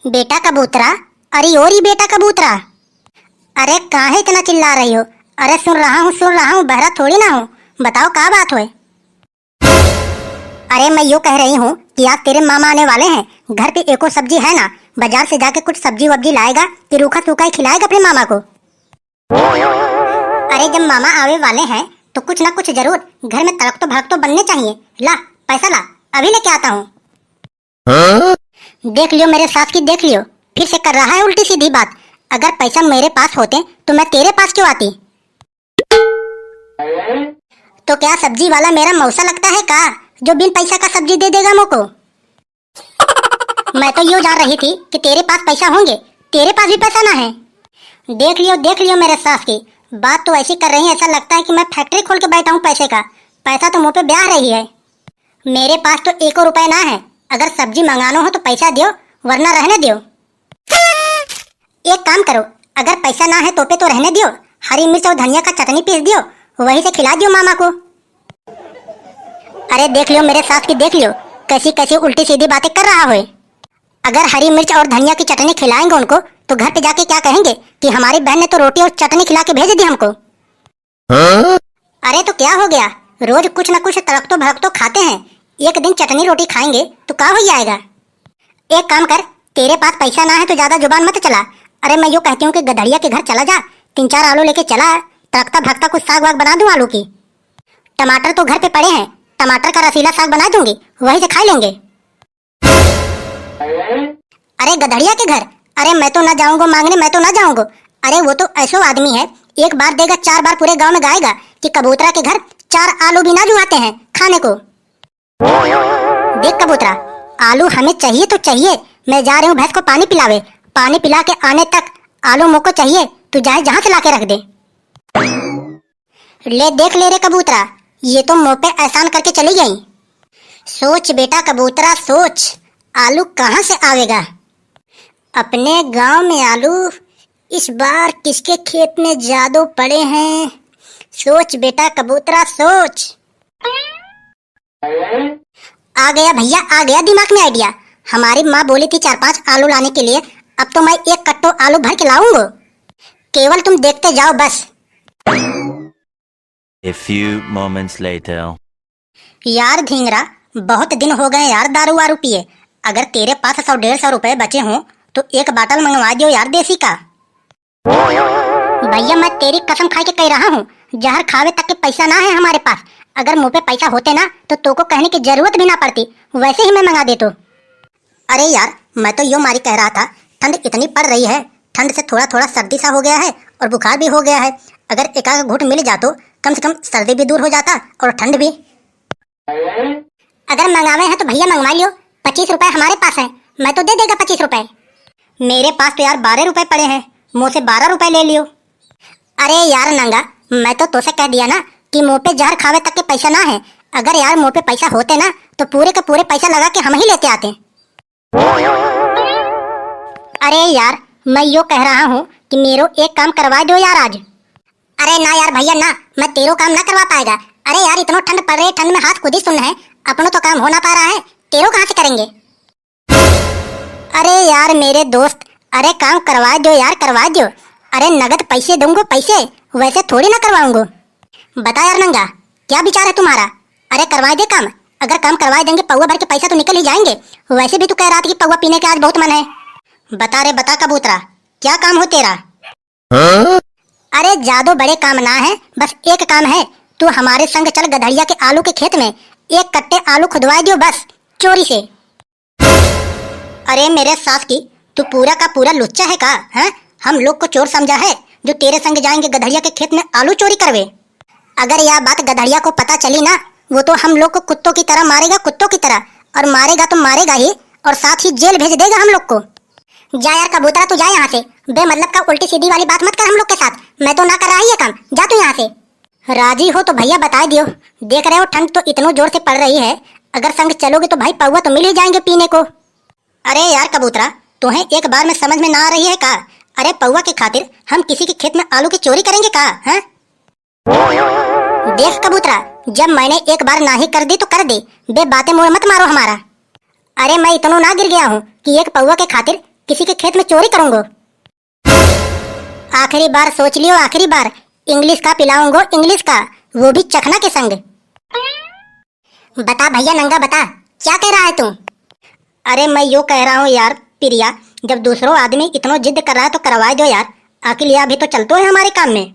बेटा कबूतरा, अरे और ही बेटा कबूतरा, अरे काहे इतना चिल्ला रही हो? अरे सुन रहा हूँ, बहरा थोड़ी ना हूँ। बताओ क्या बात है? अरे मैं यूँ कह रही हूँ कि आज तेरे मामा आने वाले हैं, घर पे एको सब्जी है ना, बाजार से जाके कुछ सब्जी वब्जी लाएगा कि रूखा सूखा ही खिलाएगा अपने मामा को? अरे जब मामा आवे वाले हैं तो कुछ ना कुछ जरूर घर में तड़क तो भड़क तो बनने चाहिए। ला पैसा ला, अभी लेके आता हूँ। देख लियो मेरे सास की, देख लियो फिर से कर रहा है उल्टी सीधी बात। अगर पैसा मेरे पास होते तो मैं तेरे पास क्यों आती? तो क्या सब्जी वाला मेरा मौसा लगता है का, जो बिन पैसा का सब्जी दे देगा मुझको? मैं तो यूँ जान रही थी कि तेरे पास पैसा होंगे, तेरे पास भी पैसा ना है। देख लियो मेरे सास की बात तो ऐसी कर रही है, ऐसा लगता है कि मैं फैक्ट्री खोल के बैठा हूँ पैसे का। पैसा तो मुंह पे ब्याह रही है। मेरे पास तो 1 रुपए ना है। अगर सब्जी मंगाना हो तो पैसा दियो, वरना रहने दियो। एक काम करो, अगर पैसा ना है तो पे तो रहने दियो, हरी मिर्च और धनिया का चटनी पीस दियो, वही से खिला दियो मामा को। अरे देख लियो मेरे सास की, देख लियो कैसी कैसी उल्टी सीधी बातें कर रहा है। अगर हरी मिर्च और धनिया की चटनी खिलाएंगे उनको तो घर पे जाके क्या कहेंगे कि हमारी बहन ने तो रोटी और चटनी खिला के भेज दी हमको। अरे तो क्या हो गया, रोज कुछ न कुछ तड़क तो भड़क तो खाते हैं, एक दिन चटनी रोटी खाएंगे तो क्या हो जाएगा? एक काम कर, तेरे पास पैसा ना है तो ज्यादा जुबान मत चला। अरे मैं यूँ कहती हूँ कि गधड़िया के घर चला जा, 3-4 आलू लेके चला, तड़कता भड़कता कुछ साग वाग बना दूं आलू की। टमाटर तो घर पे पड़े हैं, टमाटर का रसीला साग बना दूंगी, वही से खा लेंगे। अरे गधड़िया के घर, अरे मैं तो ना जाऊंगा मांगने, मैं तो ना जाऊंगा। अरे वो तो ऐसा आदमी है, एक बार देगा 4 बार पूरे गांव में गाएगा कि कबूतरा के घर 4 आलू भी ना जुआते हैं खाने को। देख कबूतरा, आलू हमें चाहिए तो चाहिए। मैं जा रही हूँ भैंस को पानी पिलावे, पानी पिला के आने तक आलू मुझको चाहिए, तू चाहे जहां से लाके रख दे। ले देख ले रे कबूतरा, ये तो मुंह पे एहसान करके चली गई। सोच बेटा कबूतरा सोच, आलू कहाँ से आवेगा? अपने गांव में आलू इस बार किसके खेत में ज्यादा पड़े हैं? सोच बेटा कबूतरा सोच। आ गया भैया, आ गया दिमाग में आइडिया। हमारी माँ बोली थी 4-5 आलू लाने के लिए, अब तो मैं 1 कट्टो आलू भर के लाऊंगा, केवल तुम देखते जाओ बस। A few moments later. यार धींगरा, बहुत दिन हो गए यार दारू वारू पिए। अगर तेरे पास 100-150 रुपए बचे हों तो एक बाटल मंगवा दियो यार देसी का। भैया मैं तेरी कसम खा के कह रहा हूँ, जहर खावे तक के पैसा ना है हमारे पास। अगर मुंह पे पैसा होते ना तो तोको कहने की जरूरत भी ना पड़ती, वैसे ही मैं मंगा देतो। अरे यार मैं तो यो मारी कह रहा था, ठंड इतनी पड़ रही है, ठंड से थोड़ा थोड़ा सर्दी सा हो गया है और बुखार भी हो गया है। अगर एक आध घूंट मिल जातो कम से कम सर्दी भी दूर हो जाता और ठंड भी। अगर मंगावे हैं तो भैया मंगवा लियो, 25 रुपए हमारे पास है, मैं तो दे देगा 25 रुपए। मेरे पास तो यार 12 रुपए पड़े हैं, मुँह से 12 रुपए ले लियो। अरे यार नंगा, मैं तो तोसे कह दिया ना कि मुंह पे जहर खावे तक के पैसा ना है। अगर यार मुंह पे पैसा होते ना तो पूरे के पूरे पैसा लगा के हम ही लेते आते। अरे यार मैं यो कह रहा हूँ कि मेरो एक काम करवा दो यार आज। अरे ना यार भैया ना, मैं तेरो काम ना करवा पाएगा। अरे यार इतना ठंड पड़ रही है, ठंड में हाथ खुद ही सुन है, अपनों तो काम हो ना पा रहा है, तेरो कहाँ से करेंगे? अरे यार मेरे दोस्त, अरे काम करवा दो यार, करवा दो। अरे नगद पैसे दूंगा पैसे, वैसे थोड़ी ना करवाऊंगा। बता यार नंगा, क्या विचार है तुम्हारा? अरे करवा दे काम, अगर काम करवा देंगे पौवा भर के पैसा तो निकल ही जाएंगे। वैसे भी तू कह रहा था कि पौवा पीने के आज बहुत मन है। बता रे बता कबूतरा, क्या काम हो तेरा? अरे ज्यादा बड़े काम ना है, बस एक काम है, तू हमारे संग चल गधड़िया के आलू के खेत में 1 कट्टे आलू खुदवा दियो बस, चोरी से। अरे मेरे सास की, तू पूरा का पूरा लुच्चा है का? हैं? हम लोग को चोर समझा है जो तेरे संग जाएंगे गधड़िया के खेत में आलू चोरी करवे? अगर यह बात गधड़िया को पता चली ना, वो तो हम लोग को कुत्तों की तरह मारेगा, कुत्तों की तरह। और मारेगा तो मारेगा ही, और साथ ही जेल भेज देगा हम लोग को। जा यार कबूतरा तू जा यहाँ से, बेमतलब का उल्टी सीधी वाली बात मत कर हम लोग के साथ, मैं तो ना कर रहा ये काम, जा तू यहाँ से। राजी हो तो भैया बता दियो, देख रहे हो ठंड तो इतनो जोर से पड़ रही है, अगर संग चलोगे तो भाई पौवा तो मिल ही जाएंगे पीने को। अरे यार कबूतरा, तुम्हें एक बार में समझ में ना आ रही है का? अरे पौवा के खातिर हम किसी के खेत में आलू की चोरी करेंगे का? हैं? देख कबूतरा, जब मैंने एक बार ना ही कर दी तो कर दी, बे बातें मुंह मत मारो हमारा। अरे मैं इतना ना गिर गया हूँ कि एक पौवा के खातिर किसी के खेत में चोरी करूंगा। आखिरी बार सोच लियो, आखिरी बार इंग्लिश का पिलाऊंगा, इंग्लिश का, वो भी चखना के संग। बता भैया नंगा, बता क्या कह रहा है तू? अरे मैं यूँ कह रहा हूँ यार प्रिया, जब दूसरों आदमी इतना जिद कर रहा है तो करवा दो यार। आखिर यह अभी तो चलतो है हमारे काम में।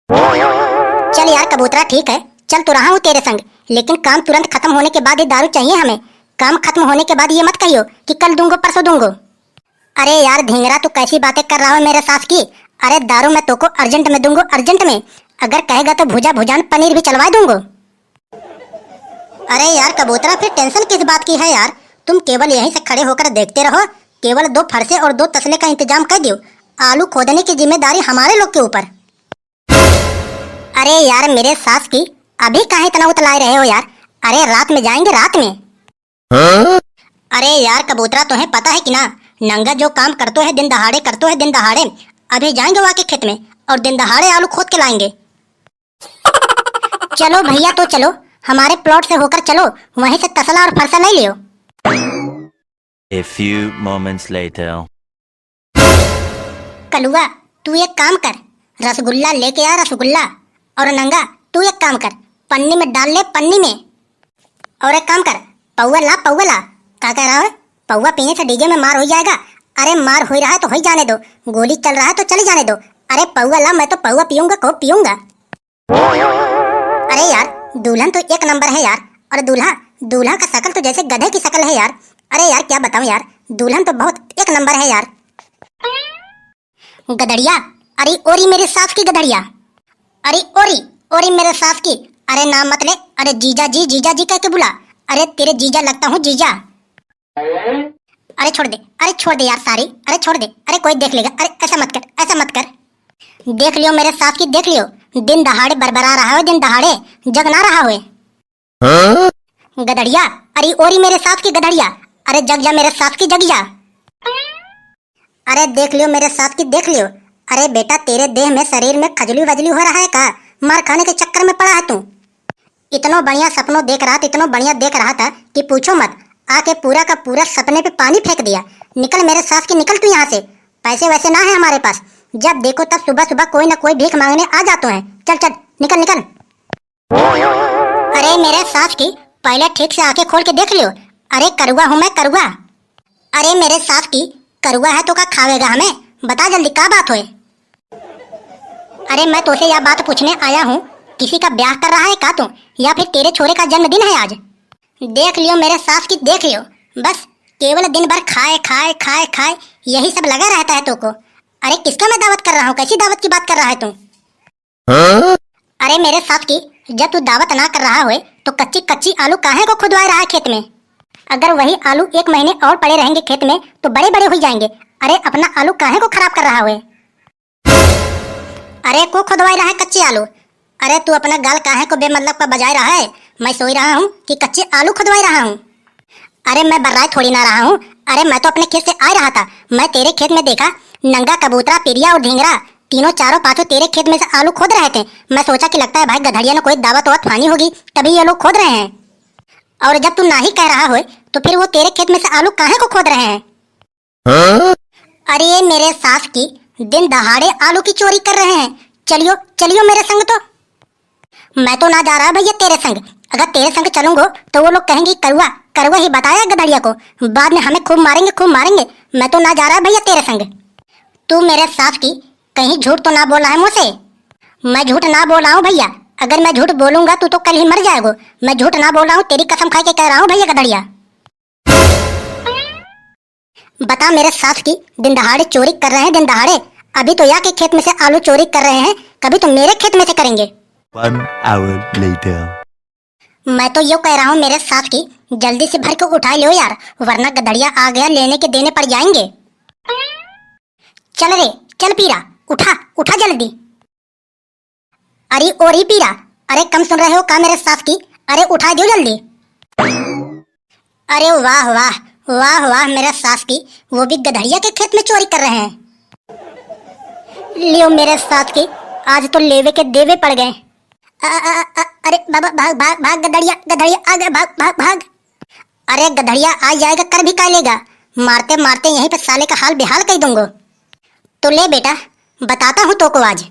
चल यार कबूतरा ठीक है, चल तो रहा हूँ तेरे संग, लेकिन काम तुरंत खत्म होने के बाद ही दारू चाहिए हमें। काम खत्म होने के बाद ये मत कहियो कि कल दूंगो परसों दूंगो। अरे यार ढींगरा तू कैसी बातें कर रहा हो मेरे सास की? अरे दारू मैं तोको अर्जेंट में दूंगो, अर्जेंट में। अगर कहेगा तो भुजा भुजान पनीर भी चलवा दूंगो। अरे यार कबूतरा फिर टेंशन किस बात की है यार? तुम केवल यहीं से खड़े होकर देखते रहो। केवल 2 फरसे और 2 तसले का इंतजाम कर दियो। आलू खोदने की जिम्मेदारी हमारे लोग के ऊपर। अरे यार मेरे सास की, अभी कहाँ इतना उतलाए रहे हो यार? अरे रात में जाएंगे, रात में। अरे यार कबूतरा तुम्हें पता है कि ना, नंगा जो काम करतो है दिन दहाड़े, करतो है दिन दहाड़े। अभी जाएंगे वहाँ के खेत में और दिन दहाड़े आलू खोद के लाएंगे। चलो भैया तो चलो, हमारे प्लॉट से होकर चलो, वहीं से तसला और फरसा ले लियो। A few moments later. कलुआ तू एक काम कर, रसगुल्ला लेके आ, रसगुल्ला। और नंगा तू एक काम कर, पन्नी में डाल ले, पन्नी में। और एक काम कर, पौवा ला, पौवा ला। क्या कह रहा है? पौवा पीने से डीजे में मार हो जाएगा। अरे मार हो रहा है तो हो जाने दो, गोली चल रहा है तो चली जाने दो। अरे पौवा ला, मैं तो पौवा पीऊंगा, को पीऊंगा। अरे यार दुल्हन तो एक नंबर है यार, और दूल्हा, दूल्हा का शकल तो जैसे गधे की शकल है यार। अरे यार क्या बताऊं यार, दुल्हन तो बहुत एक नंबर है यार। गधड़िया, अरे ओरी मेरे सास की गधड़िया। अरे ओरी, ओरी मेरे सास की। अरे नाम मत ले, अरे जीजा जी, जीजा जी कह के बुला। अरे तेरे जीजा लगता हूँ, जीजा। अरे छोड़ दे, अरे छोड़ दे यार सारी, अरे छोड़ दे। अरे कोई देख लेगा, अरे ऐसा मत कर, ऐसा मत कर। देख लियो मेरे सास की, देख लियो। दिन दहाड़े बरबरा रहा हो, दिन दहाड़े जग ना रहा हो। गधड़िया, अरे ओरी मेरे सास की गधड़िया। अरे जग जा मेरे सास की, जग जा। अरे देख लियो मेरे सास की, देख लियो। अरे बेटा तेरे देह में, शरीर में खजली वजली हो रहा है का? मार खाने के चक्कर में पड़ा है तू। इतना बढ़िया सपनों देख रहा था, इतना बढ़िया देख रहा था कि पूछो मत। आके पूरा का पूरा सपने पे पानी फेंक दिया। निकल मेरे सास की, निकल तू यहाँ से। पैसे वैसे ना है हमारे पास, जब देखो तब सुबह सुबह कोई ना कोई भीख मांगने आ जाते हैं। चल चल निकल निकल। अरे मेरे सास की, पहले ठीक से आंखें खोल के देख लियो। अरे करुआ हूँ मैं, करुआ। अरे मेरे सास की, करुआ है तो क्या खावेगा हमें? बता जल्दी क्या बात होए? अरे मैं तुझसे यह बात पूछने आया हूँ, किसी का ब्याह कर रहा है का तू, या फिर तेरे छोरे का जन्मदिन है आज? देख लियो मेरे सास की, देख लियो। बस केवल दिन भर खाए खाए खाए खाए यही सब लगा रहता है तुमको। अरे किसका मैं दावत कर रहा हूँ? कैसी दावत की बात कर रहा है तू? अरे मेरे सास की, जब तू दावत ना कर रहा हो तो कच्ची कच्ची आलू काहे को खुदवा रहा है खेत में? अगर वही आलू 1 महीने और पड़े रहेंगे खेत में तो बड़े बड़े हो जाएंगे। अरे अपना आलू काहे को खराब कर रहा है? अरे को खुदवा रहा है कच्चे आलू? अरे तू अपना गाल काहे को बेमतलब का बजाय रहा है? मैं सोच रहा हूँ कि कच्चे आलू खुदवा रहा हूँ। अरे मैं बर्राए थोड़ी ना रहा हूँ। अरे मैं तो अपने खेत से आ रहा था, मैं तेरे खेत में देखा नंगा, कबूतरा, पिरिया और ढींगरा तीनों चारों पांचों तेरे खेत में से आलू खोद रहे थे। मैं सोचा कि लगता है भाई गधड़िया ने कोई दावत वावत फानी होगी तभी ये लोग खोद रहे हैं। और जब तू ना ही कह रहा हो तो फिर वो तेरे खेत में से आलू काहे को खोद रहे हैं? अरे मेरे सास की, दिन दहाड़े आलू की चोरी कर रहे हैं। चलियो चलियो मेरे संग। तो मैं तो ना जा रहा भैया तेरे संग। अगर तेरे संग चलूंगो तो वो लोग कहेंगे करुआ, करुआ ही बताया गधड़िया को, बाद में हमें खूब मारेंगे, खूब मारेंगे। मैं तो ना जा रहा भैया तेरे संग। तू मेरे सास की, कहीं झूठ तो ना बोल रहा है मुझसे? मैं झूठ ना बोल रहा हूँ भैया। अगर मैं झूठ बोलूंगा तो कल ही मर जाएगा। मैं झूठ ना बोल रहा हूँ, तेरी कसम खा के कह रहा हूँ भैया गधड़िया। बता मेरे सास की, दिन दहाड़े चोरी कर रहे हैं, दिन दहाड़े। अभी तो यहाँ के खेत में से आलू चोरी कर रहे हैं, कभी तो मेरे खेत में से करेंगे। 1 hour later. मैं तो यो कह रहा हूँ मेरे सास की, जल्दी से भर के उठा लो यार, वरना गधड़िया आ गया लेने के देने पड़ जाएंगे। चल रे चल पीरा, उठा उठा जल्दी। अरे ओरी पीरा, अरे कम सुन रहे हो का मेरे सास की? अरे उठा दो जल्दी। अरे वाह वाह वाह वाह मेरे सास की, वो भी गधड़िया के खेत में चोरी कर रहे हैं। लियो मेरे सास की, आज तो लेवे के देवे पड़ गए। अरे बाबा भाग भाग भाग, गधड़िया गधड़िया आ गया, भाग भाग भाग। अरे गधड़िया आ जाएगा, कर भी का लेगा, मारते मारते यहीं पे साले का हाल बेहाल कर दूंगा। तो ले बेटा, बताता हूँ तो को आज।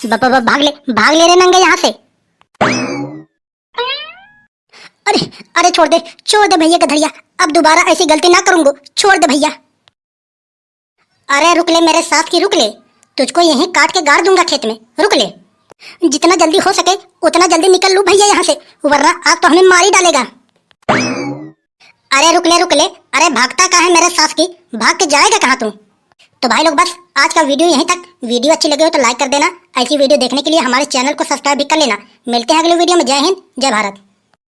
भाग ले रे नंगे यहाँ से। अरे अरे छोड़ दे भैया गधड़िया, अब दोबारा ऐसी गलती ना करूंगा, छोड़ दे भैया। अरे रुक ले मेरे साथ की, रुक ले, तुझको यहीं काट के गाड़ दूंगा खेत में, रुक ले। जितना जल्दी हो सके उतना जल्दी निकल लूं भैया यहाँ से, वरना आज तो हमें मार ही डालेगा। अरे रुक ले, अरे भागता कहाँ है मेरे साथ की, भाग के जाएगा कहाँ तू। तो भाई लोग बस आज का वीडियो यहीं तक। वीडियो अच्छी लगे हो तो लाइक कर देना। ऐसी वीडियो देखने के लिए हमारे चैनल को सब्सक्राइब भी कर लेना। मिलते हैं अगले वीडियो में। जय हिंद, जय भारत।